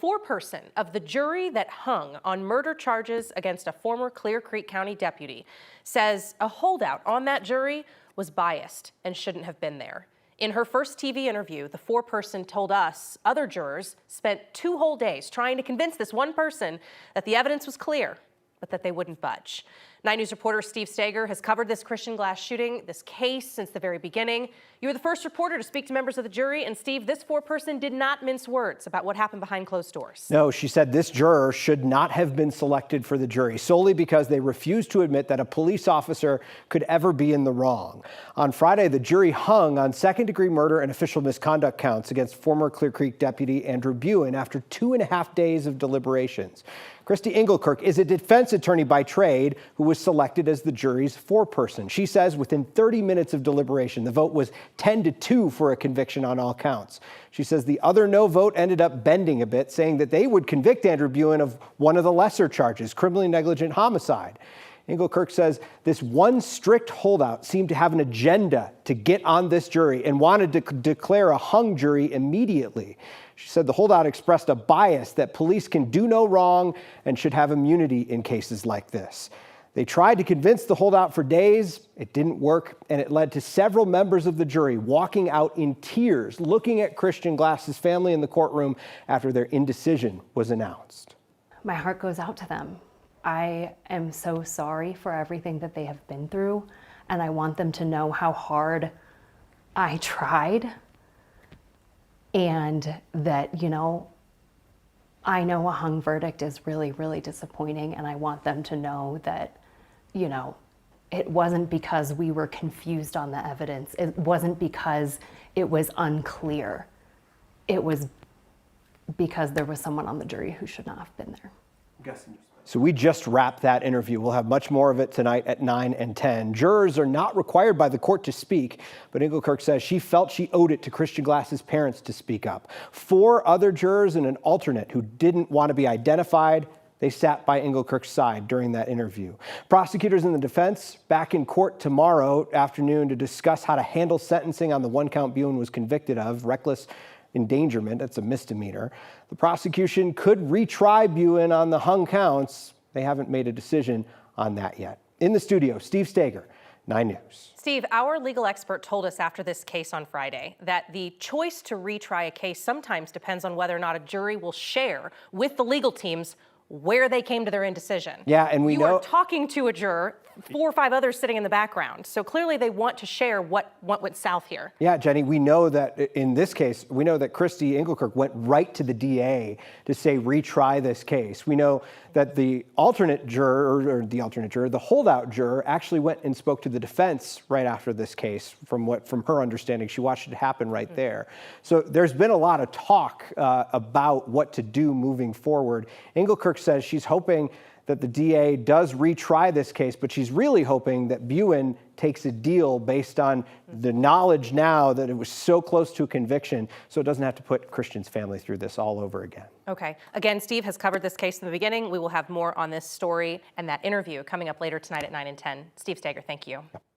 foreperson of the jury that hung on murder charges against a former Clear Creek County deputy says a holdout on that jury was biased and shouldn't have been there. In her first TV interview, the foreperson told us other jurors spent 2 whole days trying to convince this one person that the evidence was clear, but that they wouldn't budge. 9 News reporter Steve Stager has covered this Christian Glass shooting, this case, since the very beginning. You were the first reporter to speak to members of the jury, and Steve, this foreperson did not mince words about what happened behind closed doors. No, she said this juror should not have been selected for the jury solely because they refused to admit that a police officer could ever be in the wrong. On Friday, the jury hung on second-degree murder and official misconduct counts against former Clear Creek deputy Andrew Buen after 2.5 days of deliberations. Christy Engelkirk is a defense attorney by trade who was selected as the jury's foreperson. She says within 30 minutes of deliberation, the vote was 10-2 for a conviction on all counts. She says the other no vote ended up bending a bit, saying that they would convict Andrew Buen of one of the lesser charges, criminally negligent homicide. Engelkirk says this one strict holdout seemed to have an agenda to get on this jury and wanted to declare a hung jury immediately. She said the holdout expressed a bias that police can do no wrong and should have immunity in cases like this. They tried to convince the holdout for days. It didn't work, and it led to several members of the jury walking out in tears, looking at Christian Glass's family in the courtroom after their indecision was announced. My heart goes out to them. I am so sorry for everything that they have been through, and I want them to know how hard I tried, and that, I know a hung verdict is really, really disappointing, and I want them to know that, it wasn't because we were confused on the evidence. It wasn't because it was unclear. It was because there was someone on the jury who should not have been there. So we just wrapped that interview. We'll have much more of it tonight at 9 and 10. Jurors are not required by the court to speak, but Engelkirk says she felt she owed it to Christian Glass's parents to speak up. 4 other jurors and an alternate who didn't want to be identified, they sat by Engelkirk's side during that interview. Prosecutors and the defense back in court tomorrow afternoon to discuss how to handle sentencing on the 1-count Buen was convicted of, reckless endangerment. That's a misdemeanor. The prosecution could retry Buen on the hung counts. They haven't made a decision on that yet. In the studio, Steve Stager, 9 News. Steve, our legal expert told us after this case on Friday that the choice to retry a case sometimes depends on whether or not a jury will share with the legal teams where they came to their indecision. Yeah, and we know you are talking to a juror, 4 or 5 others sitting in the background. So clearly they want to share what went south here. Yeah, Jenny, we know that in this case, we know that Christy Engelkirk went right to the DA to say retry this case. We know that the alternate juror, the holdout juror, actually went and spoke to the defense right after this case. From her understanding, she watched it happen right there. So there's been a lot of talk about what to do moving forward. Engelkirk says she's hoping that the DA does retry this case, but she's really hoping that Buen takes a deal based on the knowledge now that it was so close to a conviction, so it doesn't have to put Christian's family through this all over again. Okay. Again, Steve has covered this case in the beginning. We will have more on this story and that interview coming up later tonight at 9 and 10. Steve Stager, thank you.